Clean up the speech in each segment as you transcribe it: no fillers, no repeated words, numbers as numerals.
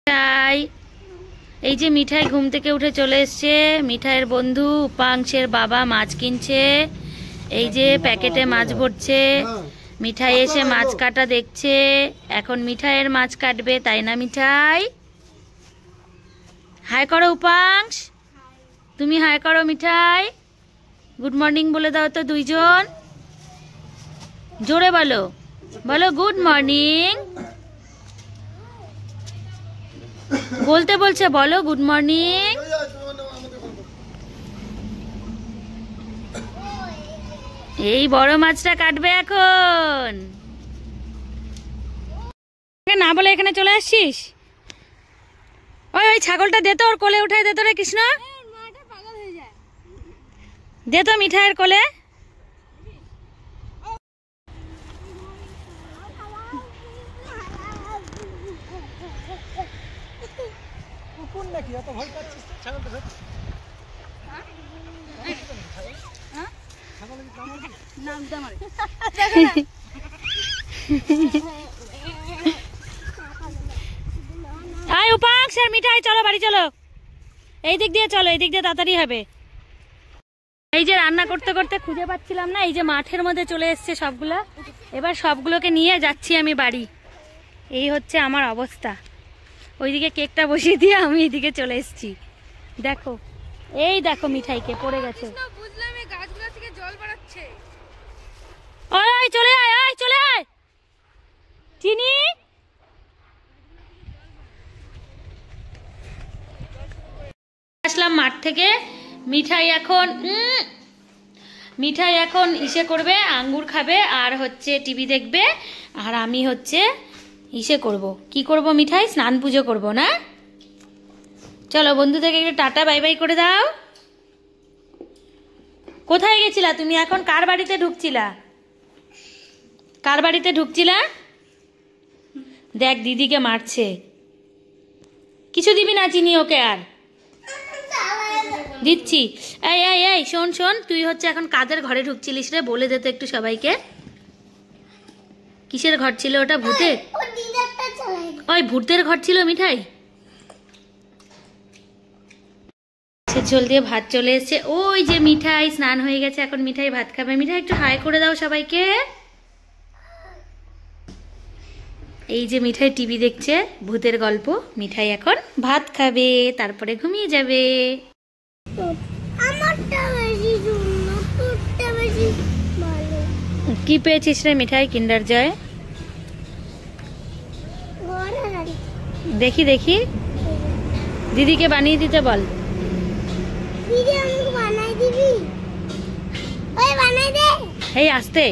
মিঠাই, এই যে মিঠাই ঘুম থেকে উঠে চলে এসছে। মিঠাইয়ের বন্ধু উপাংশের বাবা মাছ কিনছে, এই যে প্যাকেটে মাছ ভরছে। মিঠাই এসে মাছ কাটা দেখছে, এখন মিঠাইয়ের মাছ কাটবে, তাই না মিঠাই? হাই করো উপাংশ, তুমি হাই করো। মিঠাই গুড মর্নিং বলে দাও তো দুইজন, জোরে বলো, বলো গুড মর্নিং। বলতে বলছে, বলো গুড মর্নিং। এই বড় মাছটা কাটবে এখন। না বলে এখানে চলে আসছিস? ওই ওই ছাগলটা দে তো, ওর কোলে উঠাই দে তো রে কৃষ্ণ, দে তো মিঠাইয়ের কোলে। আয় উপাংশ আর মিঠাই চলো বাড়ি চলো, এই দিক দিয়ে চলো, এই দিক দিয়ে তাড়াতাড়ি হবে। এই যে রান্না করতে করতে খুঁজে পাচ্ছিলাম না, এই যে মাঠের মধ্যে চলে এসছে সবগুলা, এবার সবগুলোকে নিয়ে যাচ্ছি আমি বাড়ি। এই হচ্ছে আমার অবস্থা। ওইদিকে কেকটা বসিয়ে দিয়ে আমি এইদিকে চলে এসেছি। দেখো, এই দেখো মিঠাইকে পড়ে গেছে। ওই চলে আয়, আয় চলে আয় চিনি। আসলাম মাঠ থেকে। মিঠাই এখন ইসে করবে, আঙ্গুর খাবে আর হচ্ছে টিভি দেখবে, আর আমি হচ্ছে ইসে করব, কি করব মিঠাই, স্নান পুজো করব না? চলো বন্ধুদেরকে একটু টাটা বাই বাই করে দাও। কোথায় গেছিলা তুমি? এখন কার বাড়িতে ঢুকছিলা? কার বাড়িতে ঢুকছিলা? দেখ দিদিকে মারছে। কিছু দিবি না চিনি ওকে? আর দিচ্ছি। এই এই এই শোন শোন, তুই হচ্ছে এখন কাদের ঘরে ঢুকছিলিস রে? বলে দে তো একটু সবাইকে। কিসের ঘর ছিল ওটা? ভূতের? ওই ভূতের ঘর ছিল মিঠাই। ঝোল দিয়ে ভাত চলে এসেছে। ওই যে মিঠাই স্নান হয়ে গেছে, এখন মিঠাই ভাত খাবে। মিঠাই একটু হাই করে দাও সবাইকে। এই যে মিঠাই টিভি দেখছে, ভূতের গল্প। মিঠাই এখন ভাত খাবে, তারপরে ঘুমিয়ে যাবে। কি পেয়েছিস রে মিঠাই কিন্ডার জয়? দেখি দেখি, দিদিকে বানিয়ে দিতে বল। এই আস্তে,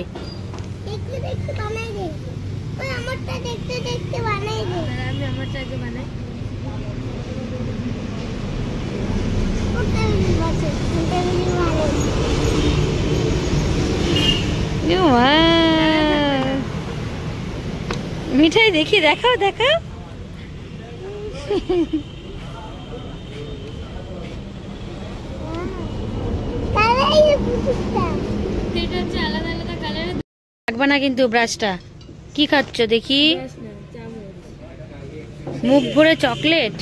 মিঠাই দেখি, দেখাও দেখাও। রাখবা না কিন্তু ব্রাশটা। কি খাচ্ছ দেখি? মুখ ভরে চকলেট।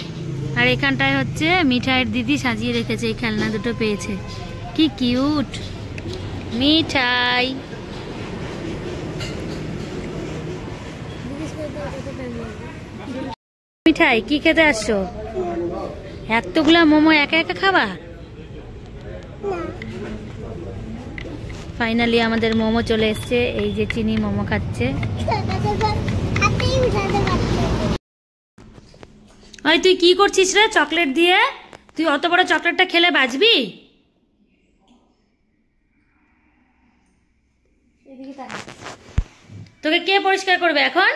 আর এখানটায় হচ্ছে মিঠাইয়ের দিদি সাজিয়ে রেখেছে, এই খেলনা দুটো পেয়েছে। কি কিউট মিঠাই। মিঠাই কি খেতে আসছো? এতগুলা মোমো একা একা খাবা? ফাইনালি আমাদের মোমো চলে এসছে। এই যে চিনি মোমো খাচ্ছে। ওই তুই কি করছিস রে চকলেট দিয়ে? তুই অত বড় চকলেটটা খেলে বাঁচবি? তোকে কে পরিষ্কার করবে এখন?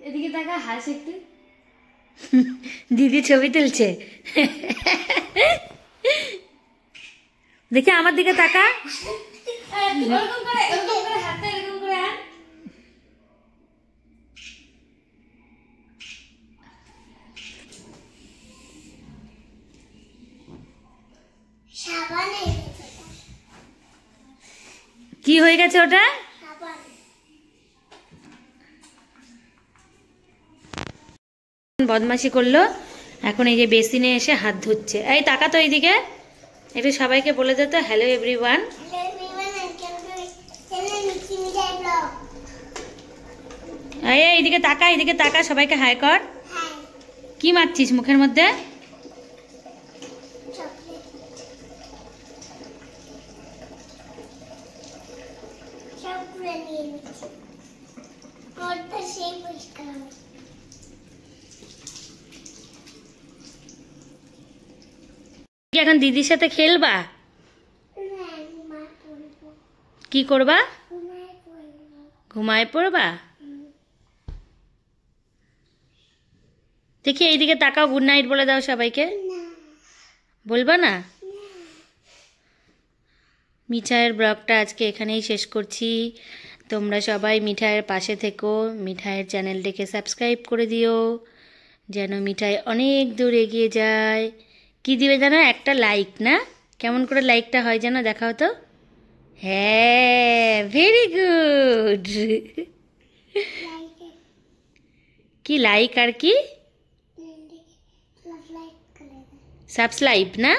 এদিকে তাকা, হাস একটু। দিদি ছবি তুলছে। দেখি আমার দিকে তাকা। কি হয়ে গেছে ওটা? বদমাশি করলো, এখন এই যে বেসিনে এসে হাত ধুচ্ছে। এই তাকা তো এইদিকে, একটু সবাইকে বলে দে তো হ্যালো এভরিওয়ান। এই এইদিকে তাকা, এইদিকে তাকা, সবাইকে হাই কর। কি মারছিস মুখের মধ্যে? এখন দিদির সাথে খেলবা? কি করবা? ঘুমায় পড়বা? দেখি এইদিকে তাকাও, গুড নাইট বলে দাও সবাইকে। বলবা না? মিঠাইয়ের ব্লগটা আজকে এখানেই শেষ করছি। তোমরা সবাই মিঠাইয়ের পাশে থেকো, মিঠাইয়ের চ্যানেলটিকে সাবস্ক্রাইব করে দিও যেন মিঠাই অনেক দূর এগিয়ে যায়। কি দিবে জানো? একটা লাইক। না, কেমন করে লাইকটা হয় যেন দেখাও তো। হ্যাঁ, ভেরি গুড। কি লাইক আর কি? সাবস্ক্রাইব না?